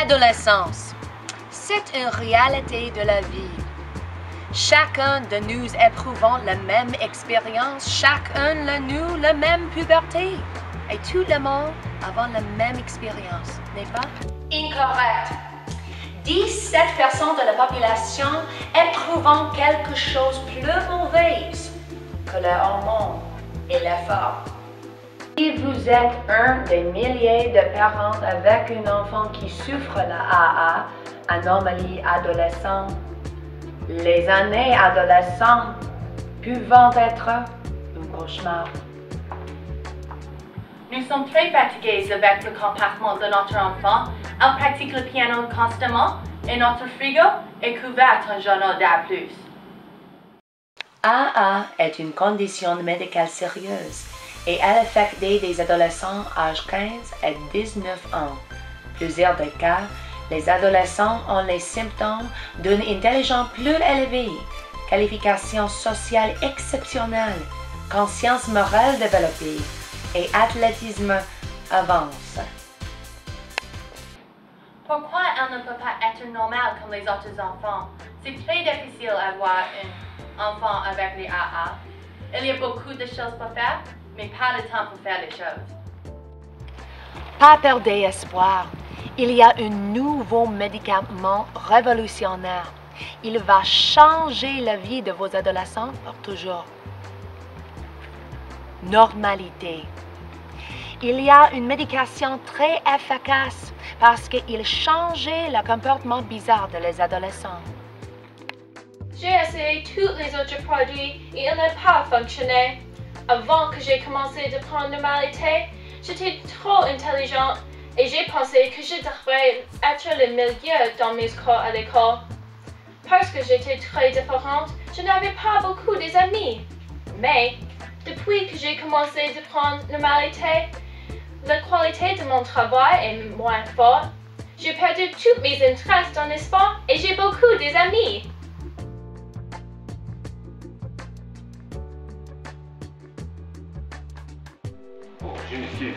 L'adolescence, c'est une réalité de la vie. Chacun de nous éprouvons la même expérience, chacun de nous la même puberté. Et tout le monde a la même expérience, n'est-ce pas? Incorrect. 17% de la population éprouvant quelque chose de plus mauvais que les hormones et l'effort. Si vous êtes un des milliers de parents avec un enfant qui souffre de AA, anomalie adolescente, les années adolescentes peuvent être un cauchemar. Nous sommes très fatigués avec le comportement de notre enfant. Elle pratique le piano constamment et notre frigo est couvert en journaux d'A+. AA est une condition médicale sérieuse et elle affecte des adolescents âge 15 à 19 ans. Plusieurs des cas, les adolescents ont les symptômes d'une intelligence plus élevée, qualification sociale exceptionnelle, conscience morale développée et athlétisme avance. Pourquoi elle ne peut pas être normale comme les autres enfants? C'est très difficile d'avoir un enfant avec les AA. Il y a beaucoup de choses pour faire, mais pas de temps pour faire les choses. Pas perdre espoir. Il y a un nouveau médicament révolutionnaire. Il va changer la vie de vos adolescents pour toujours. Normalité. Il y a une médication très efficace parce qu'il changeait le comportement bizarre des adolescents. J'ai essayé tous les autres produits et ils n'ont pas fonctionné. Avant que j'ai commencé de prendre normalité, j'étais trop intelligente et j'ai pensé que je devrais être le milieu dans mes cours à l'école. Parce que j'étais très différente, je n'avais pas beaucoup d'amis. Mais depuis que j'ai commencé de prendre normalité, la qualité de mon travail est moins forte. J'ai perdu tous mes intérêts dans le sport et j'ai beaucoup d'amis. Bonjour monsieur,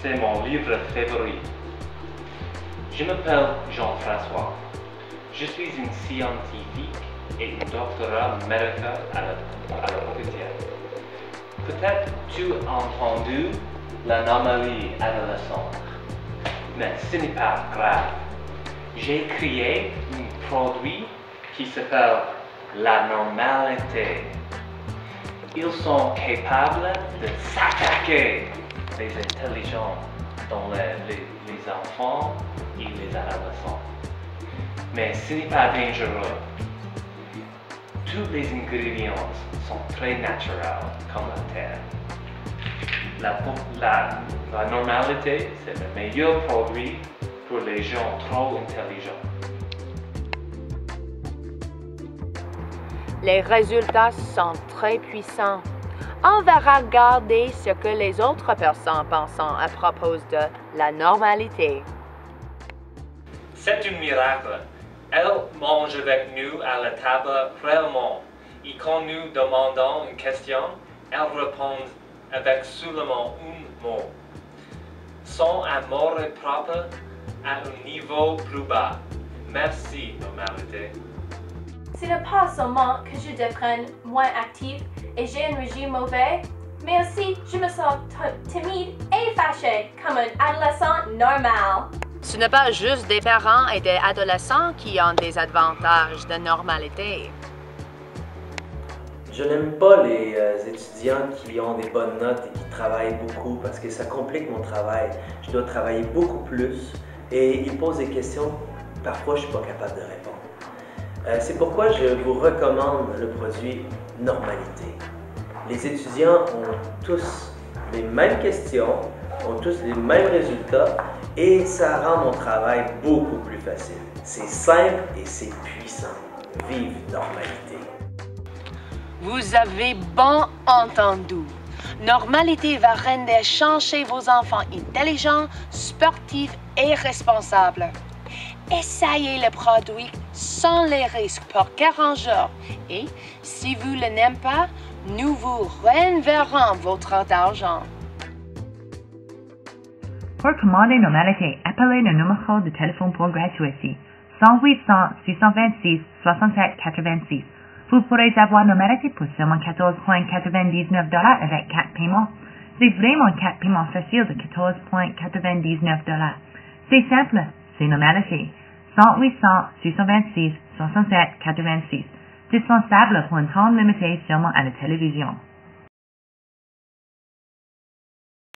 c'est mon livre favori. Je m'appelle Jean-François. Je suis un scientifique et un doctorat médical à l'hôpital. Peut-être tu as entendu l'anomalie adolescente, mais ce n'est pas grave. J'ai créé un produit qui s'appelle la normalité. Ils sont capables de s'attaquer les intelligents dans les enfants et les adolescents. Mais ce n'est pas dangereux. Tous les ingrédients sont très naturels comme la terre. La normalité, c'est le meilleur produit pour les gens trop intelligents. Les résultats sont très puissants. On va regarder ce que les autres personnes pensent à propos de la normalité. C'est un miracle. Elle mange avec nous à la table réellement. Et quand nous demandons une question, elle répond avec seulement un mot. Son amour propre à un niveau plus bas. Merci, normalité. Ce n'est pas seulement que je deviens moins active et j'ai un régime mauvais, mais aussi je me sens timide et fâchée comme un adolescent normal. Ce n'est pas juste des parents et des adolescents qui ont des avantages de normalité. Je n'aime pas les étudiants qui ont des bonnes notes et qui travaillent beaucoup parce que ça complique mon travail. Je dois travailler beaucoup plus et ils posent des questions, parfois je ne suis pas capable de répondre. C'est pourquoi je vous recommande le produit Normalité. Les étudiants ont tous les mêmes questions, ont tous les mêmes résultats et ça rend mon travail beaucoup plus facile. C'est simple et c'est puissant. Vive Normalité! Vous avez bon entendu. Normalité va rendre changer vos enfants intelligents, sportifs et responsables. Essayez le produit sans les risques pour 40 jours et si vous ne l'aimez pas, nous vous renverrons votre argent. Pour commander Normalité, appelez le numéro de téléphone pour gratuité 1-800-626-6786. Vous pourrez avoir Normalité pour seulement 14,99$ avec 4 paiements. C'est vraiment 4 paiements faciles de 14,99$. C'est simple, c'est Normalité. 1-800-626-6786. Dispensable pour un temps limité seulement à la télévision.